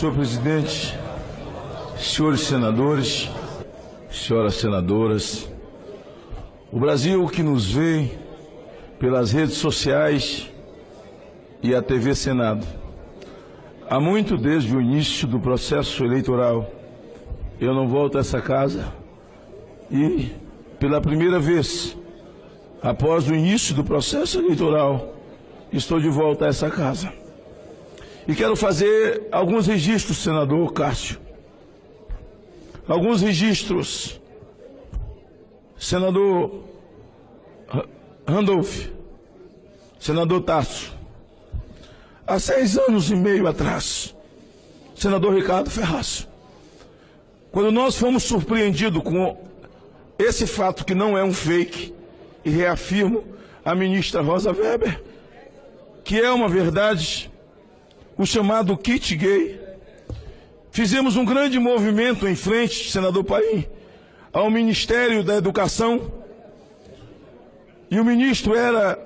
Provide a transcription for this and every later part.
Senhor presidente, senhores senadores, senhoras senadoras, o Brasil que nos vê pelas redes sociais e a TV Senado, há muito desde o início do processo eleitoral, eu não volto a essa casa e, pela primeira vez, após o início do processo eleitoral, estou de volta a essa casa. E quero fazer alguns registros, senador Cássio. Alguns registros, senador Randolph, senador Tasso. Há 6 anos e meio atrás, senador Ricardo Ferraz, quando nós fomos surpreendidos com esse fato que não é um fake, e reafirmo a ministra Rosa Weber, que é uma verdade, o chamado kit gay, fizemos um grande movimento em frente, senador Paim, ao Ministério da Educação, e o ministro era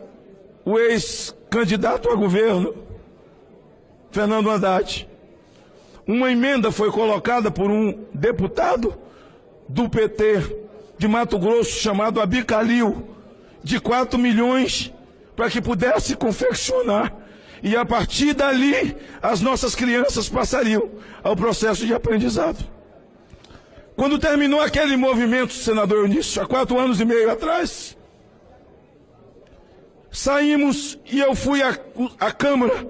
o ex-candidato a governo, Fernando Haddad. Uma emenda foi colocada por um deputado do PT de Mato Grosso, chamado Abicalil, de 4 milhões, para que pudesse confeccionar. E a partir dali, as nossas crianças passariam ao processo de aprendizado. Quando terminou aquele movimento, senador Eunício, há 4 anos e meio atrás, saímos e eu fui à Câmara.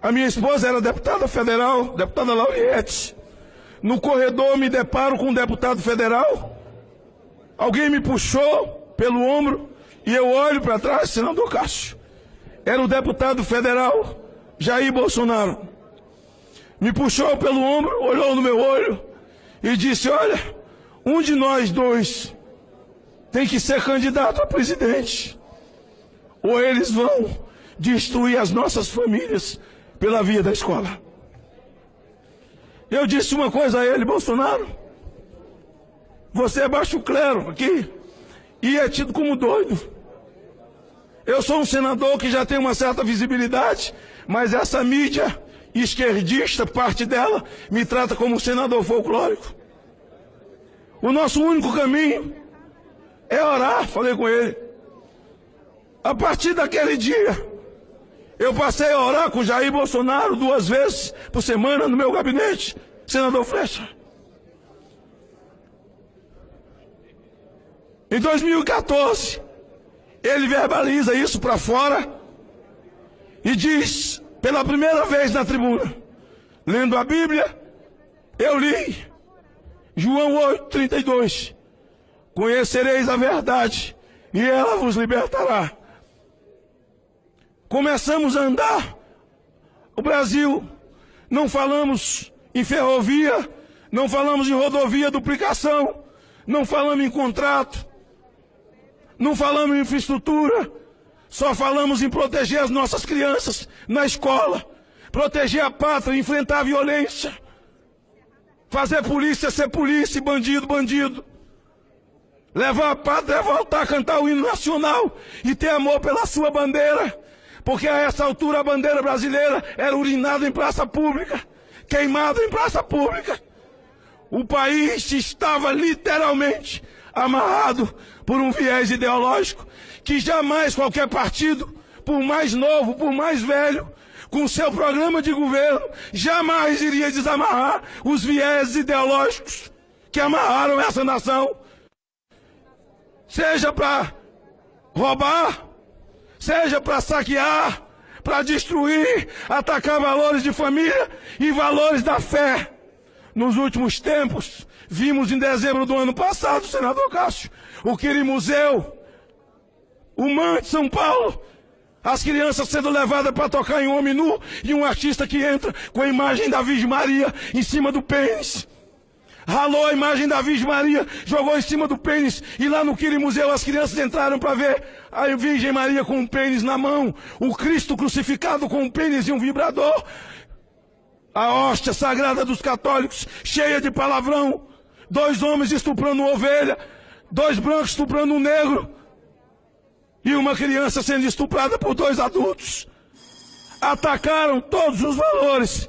A minha esposa era deputada federal, deputada Lauriette. No corredor me deparo com um deputado federal. Alguém me puxou pelo ombro e eu olho para trás, senador Cássio. Era o deputado federal Jair Bolsonaro. Me puxou pelo ombro, olhou no meu olho e disse: olha, um de nós dois tem que ser candidato a presidente, ou eles vão destruir as nossas famílias pela via da escola. Eu disse uma coisa a ele: Bolsonaro, você é baixo clero aqui e é tido como doido. Eu sou um senador que já tem uma certa visibilidade, mas essa mídia esquerdista, parte dela, me trata como um senador folclórico. O nosso único caminho é orar, falei com ele. A partir daquele dia, eu passei a orar com Jair Bolsonaro 2 vezes por semana no meu gabinete, senador Flecha. Em 2014, ele verbaliza isso para fora e diz, pela primeira vez na tribuna, lendo a Bíblia, eu li João 8:32, conhecereis a verdade e ela vos libertará. Começamos a andar o Brasil, não falamos em ferrovia, não falamos em rodovia, duplicação, não falamos em contrato, não falamos em infraestrutura, só falamos em proteger as nossas crianças na escola, proteger a pátria, enfrentar a violência, fazer polícia ser polícia e bandido, bandido. Levar a pátria é voltar a cantar o hino nacional e ter amor pela sua bandeira, porque a essa altura a bandeira brasileira era urinada em praça pública, queimada em praça pública. O país estava literalmente amarrado por um viés ideológico que jamais qualquer partido, por mais novo, por mais velho, com seu programa de governo, jamais iria desamarrar os viés ideológicos que amarraram essa nação. Seja para roubar, seja para saquear, para destruir, atacar valores de família e valores da fé. Nos últimos tempos, vimos em dezembro do ano passado, senador Cássio, o Quirimuseu, o MAN de São Paulo, as crianças sendo levadas para tocar em homem nu e um artista que entra com a imagem da Virgem Maria em cima do pênis. Ralou a imagem da Virgem Maria, jogou em cima do pênis e lá no Quirimuseu as crianças entraram para ver a Virgem Maria com um pênis na mão, o Cristo crucificado com um pênis e um vibrador, a hóstia sagrada dos católicos cheia de palavrão, 2 homens estuprando uma ovelha, 2 brancos estuprando um negro e uma criança sendo estuprada por 2 adultos. Atacaram todos os valores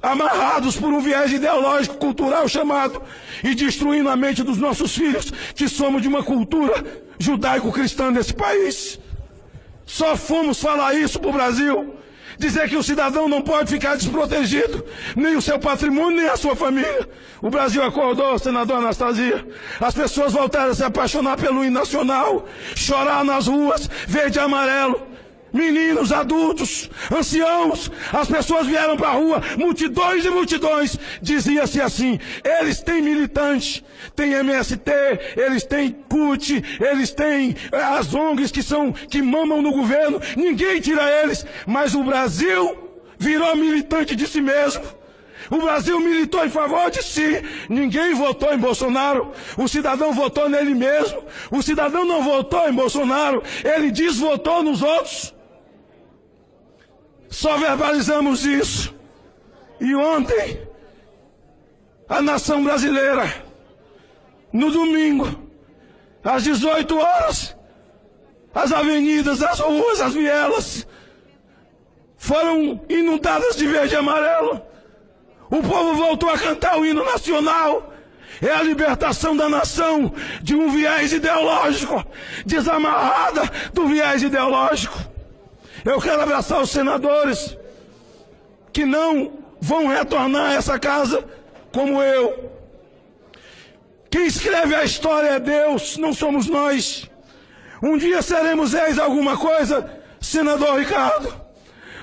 amarrados por um viés ideológico, cultural chamado, e destruindo a mente dos nossos filhos, que somos de uma cultura judaico-cristã nesse país. Só fomos falar isso para o Brasil, dizer que o cidadão não pode ficar desprotegido, nem o seu patrimônio, nem a sua família. O Brasil acordou, senador Anastasia. As pessoas voltaram a se apaixonar pelo hino nacional, chorar nas ruas, verde e amarelo. Meninos, adultos, anciãos, as pessoas vieram para a rua, multidões e multidões. Dizia-se assim: eles têm militante, tem MST, eles têm CUT, eles têm as ONGs que mamam no governo, ninguém tira eles, mas o Brasil virou militante de si mesmo. O Brasil militou em favor de si. Ninguém votou em Bolsonaro. O cidadão votou nele mesmo. O cidadão não votou em Bolsonaro, ele desvotou nos outros. Só verbalizamos isso. E ontem, a nação brasileira, no domingo, às 18 horas, as avenidas, as ruas, as vielas foram inundadas de verde e amarelo. O povo voltou a cantar o hino nacional. É a libertação da nação de um viés ideológico, desamarrada do viés ideológico. Eu quero abraçar os senadores que não vão retornar a essa casa como eu. Quem escreve a história é Deus, não somos nós. Um dia seremos ex alguma coisa, senador Ricardo.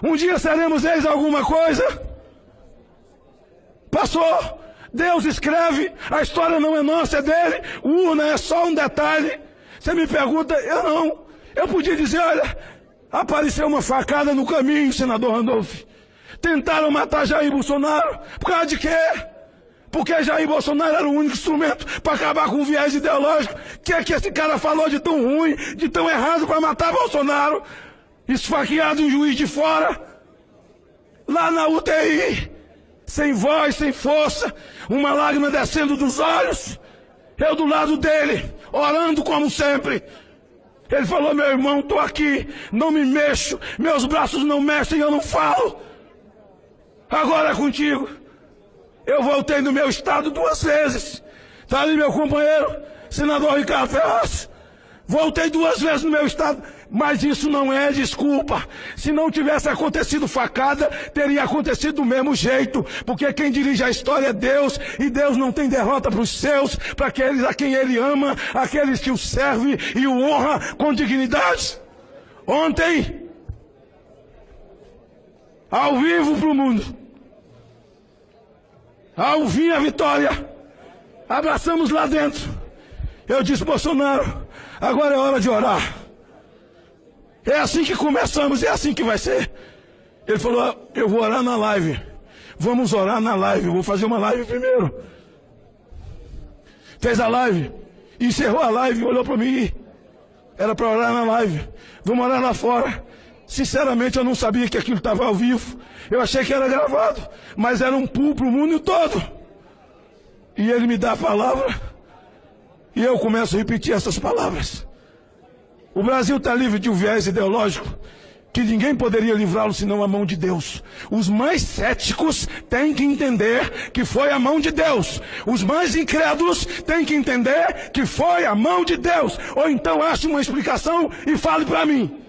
Um dia seremos ex alguma coisa. Passou. Deus escreve, a história não é nossa, é dele. Urna é só um detalhe. Você me pergunta, eu não. Eu podia dizer, olha, apareceu uma facada no caminho, senador Randolph. Tentaram matar Jair Bolsonaro. Por causa de quê? Porque Jair Bolsonaro era o único instrumento para acabar com o viés ideológico. O que é que esse cara falou de tão ruim, de tão errado para matar Bolsonaro? Esfaqueado em Juiz de Fora. Lá na UTI. Sem voz, sem força. Uma lágrima descendo dos olhos. Eu do lado dele, orando como sempre. Ele falou, meu irmão, estou aqui, não me mexo, meus braços não mexem, eu não falo. Agora é contigo. Eu voltei no meu estado 2 vezes. Está ali meu companheiro, senador Ricardo Ferraz. Voltei 2 vezes no meu estado, mas isso não é desculpa. Se não tivesse acontecido facada, teria acontecido do mesmo jeito, porque quem dirige a história é Deus, e Deus não tem derrota para os seus, para aqueles a quem Ele ama, aqueles que o servem e o honra com dignidade. Ontem, ao vivo para o mundo, ao fim a vitória, abraçamos lá dentro. Eu disse, Bolsonaro, agora é hora de orar. É assim que começamos, é assim que vai ser. Ele falou, eu vou orar na live. Vamos orar na live, eu vou fazer uma live primeiro. Fez a live, encerrou a live, olhou para mim. Era para orar na live. Vamos orar lá fora. Sinceramente, eu não sabia que aquilo estava ao vivo. Eu achei que era gravado, mas era um pulo para o mundo todo. E ele me dá a palavra, e eu começo a repetir essas palavras. O Brasil está livre de um viés ideológico que ninguém poderia livrá-lo senão a mão de Deus. Os mais céticos têm que entender que foi a mão de Deus. Os mais incrédulos têm que entender que foi a mão de Deus. Ou então ache uma explicação e fale para mim.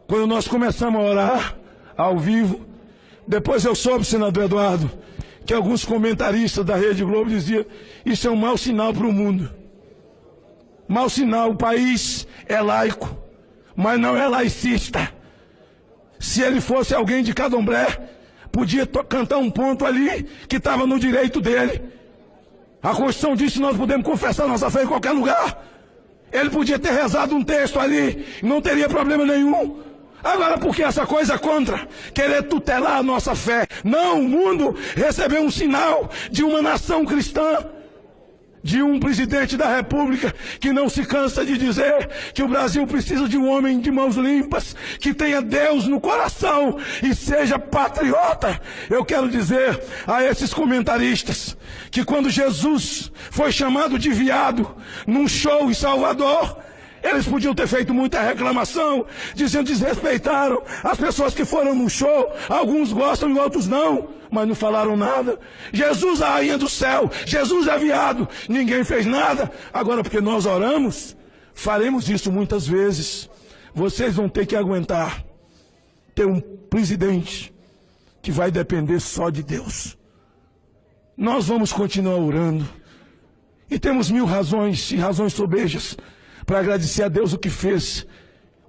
Quando nós começamos a orar ao vivo, depois eu soube, senador Eduardo, que alguns comentaristas da Rede Globo diziam, isso é um mau sinal para o mundo. Mau sinal, o país é laico, mas não é laicista. Se ele fosse alguém de Candomblé, podia cantar um ponto ali que estava no direito dele. A Constituição diz que nós podemos confessar nossa fé em qualquer lugar. Ele podia ter rezado um texto ali, não teria problema nenhum. Agora, por que essa coisa contra? Querer tutelar a nossa fé. Não, o mundo recebeu um sinal de uma nação cristã, de um presidente da República que não se cansa de dizer que o Brasil precisa de um homem de mãos limpas, que tenha Deus no coração e seja patriota. Eu quero dizer a esses comentaristas que quando Jesus foi chamado de viado num show em Salvador, Eles podiam ter feito muita reclamação, dizendo que desrespeitaram as pessoas que foram no show. Alguns gostam e outros não, mas não falaram nada. Jesus, a rainha do céu, Jesus é viado, ninguém fez nada. Agora, porque nós oramos, faremos isso muitas vezes. Vocês vão ter que aguentar ter um presidente que vai depender só de Deus. Nós vamos continuar orando. E temos 1000 razões, e razões sobejas, para agradecer a Deus o que fez.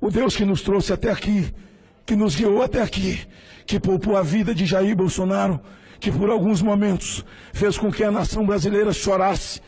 O Deus que nos trouxe até aqui, que nos guiou até aqui, que poupou a vida de Jair Bolsonaro, que por alguns momentos fez com que a nação brasileira chorasse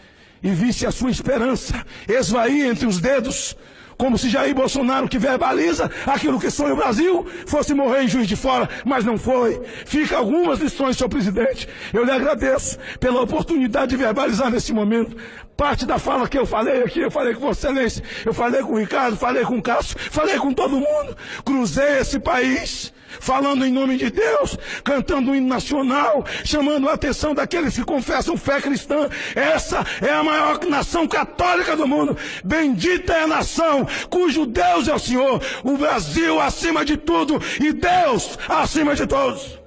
e visse a sua esperança esvair entre os dedos, como se Jair Bolsonaro, que verbaliza aquilo que sonha o Brasil, fosse morrer em Juiz de Fora, mas não foi. Fica algumas lições, senhor presidente. Eu lhe agradeço pela oportunidade de verbalizar nesse momento parte da fala que eu falei aqui. Eu falei com Vossa Excelência, eu falei com o Ricardo, falei com o Cássio, falei com todo mundo. Cruzei esse país falando em nome de Deus, cantando o hino nacional, chamando a atenção daqueles que confessam fé cristã. Essa é a maior nação católica do mundo. Bendita é a nação cujo Deus é o Senhor. O Brasil acima de tudo e Deus acima de todos.